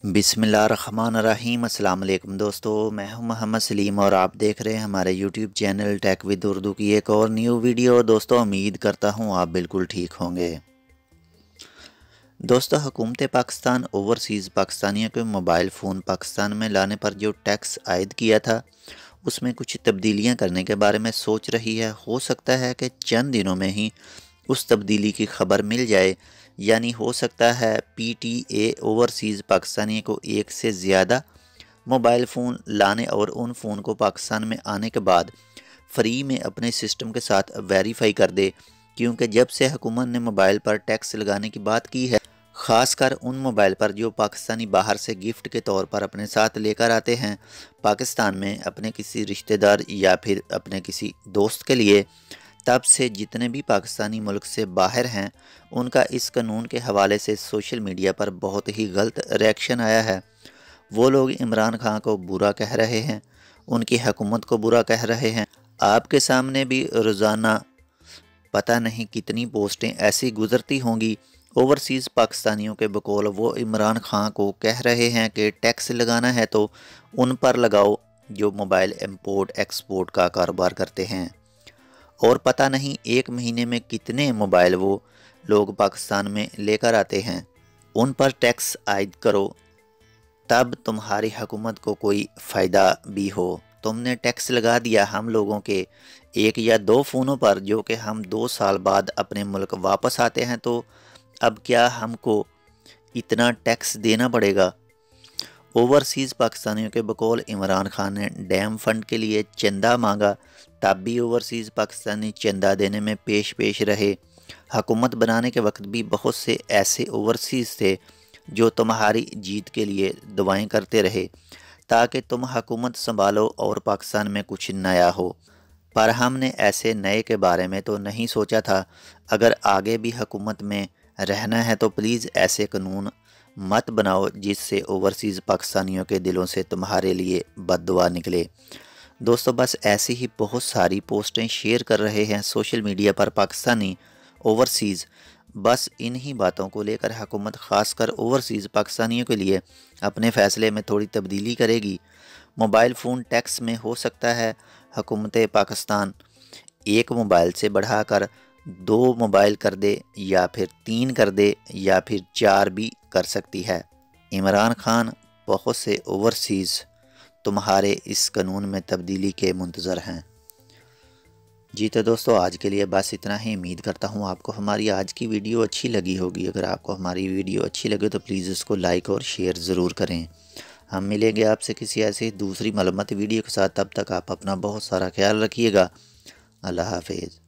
बिस्मिल्लाहिर्रहमानिर्रहीम। अस्सलाम वालेकुम दोस्तों, मैं हूं मोहम्मद सलीम और आप देख रहे हैं हमारे YouTube channel tech with Urdu की एक और न्यू वीडियो। दोस्तों उम्मीद करता हूं आप बिल्कुल ठीक होंगे। दोस्तों हुकूमत पाकिस्तान ओवरसीज़ पाकिस्तानियों के मोबाइल फ़ोन पाकिस्तान में लाने पर जो टैक्स आयद किया था उसमें कुछ तब्दीलियां करने के बारे में सोच रही है। हो सकता है कि चंद दिनों में ही उस तब्दीली की खबर मिल जाए, यानी हो सकता है PTA ओवरसीज़ पाकिस्तानी को एक से ज़्यादा मोबाइल फ़ोन लाने और उन फ़ोन को पाकिस्तान में आने के बाद फ्री में अपने सिस्टम के साथ वेरीफाई कर दे। क्योंकि जब से हुकूमत ने मोबाइल पर टैक्स लगाने की बात की है, ख़ासकर उन मोबाइल पर जो पाकिस्तानी बाहर से गिफ्ट के तौर पर अपने साथ लेकर आते हैं पाकिस्तान में अपने किसी रिश्तेदार या फिर अपने किसी दोस्त के लिए, तब से जितने भी पाकिस्तानी मुल्क से बाहर हैं उनका इस कानून के हवाले से सोशल मीडिया पर बहुत ही गलत रिएक्शन आया है। वो लोग इमरान खान को बुरा कह रहे हैं, उनकी हुकूमत को बुरा कह रहे हैं। आपके सामने भी रोज़ाना पता नहीं कितनी पोस्टें ऐसी गुजरती होंगी। ओवरसीज़ पाकिस्तानियों के बकौल वो इमरान खान को कह रहे हैं कि टैक्स लगाना है तो उन पर लगाओ जो मोबाइल इंपोर्ट एक्सपोर्ट का कारोबार करते हैं। और पता नहीं एक महीने में कितने मोबाइल वो लोग पाकिस्तान में लेकर आते हैं, उन पर टैक्स आयद करो तब तुम्हारी हुकूमत को कोई फ़ायदा भी हो। तुमने टैक्स लगा दिया हम लोगों के एक या दो फ़ोनों पर, जो कि हम 2 साल बाद अपने मुल्क वापस आते हैं, तो अब क्या हमको इतना टैक्स देना पड़ेगा। ओवरसीज़ पाकिस्तानियों के बकौल इमरान खान ने डैम फंड के लिए चंदा मांगा, तब भी ओवरसीज़ पाकिस्तानी चंदा देने में पेश रहे। हुकूमत बनाने के वक्त भी बहुत से ऐसे ओवरसीज़ थे जो तुम्हारी जीत के लिए दुआएं करते रहे ताकि तुम हुकूमत संभालो और पाकिस्तान में कुछ नया हो। पर हमने ऐसे नए के बारे में तो नहीं सोचा था। अगर आगे भी हुकूमत में रहना है तो प्लीज़ ऐसे कानून मत बनाओ जिससे ओवरसीज़ पाकिस्तानियों के दिलों से तुम्हारे लिए बद्दुआ निकले। दोस्तों बस ऐसी ही बहुत सारी पोस्टें शेयर कर रहे हैं सोशल मीडिया पर पाकिस्तानी ओवरसीज़। बस इन्हीं बातों को लेकर हुकूमत ख़ासकर ओवरसीज़ पाकिस्तानियों के लिए अपने फ़ैसले में थोड़ी तब्दीली करेगी। मोबाइल फ़ोन टैक्स में हो सकता है हुकूमत पाकिस्तान एक मोबाइल से बढ़ाकर 2 मोबाइल कर दे या फिर 3 कर दे या फिर 4 भी कर सकती है। इमरान खान बहुत से ओवरसीज़ तुम्हारे इस कानून में तब्दीली के मुंतज़र हैं। जी तो दोस्तों आज के लिए बस इतना ही। उम्मीद करता हूँ आपको हमारी आज की वीडियो अच्छी लगी होगी। अगर आपको हमारी वीडियो अच्छी लगे तो प्लीज़ इसको लाइक और शेयर ज़रूर करें। हम मिलेंगे आपसे किसी ऐसी दूसरी मालूमाती वीडियो के साथ। तब तक आप अपना बहुत सारा ख्याल रखिएगा। अल्लाह हाफिज़।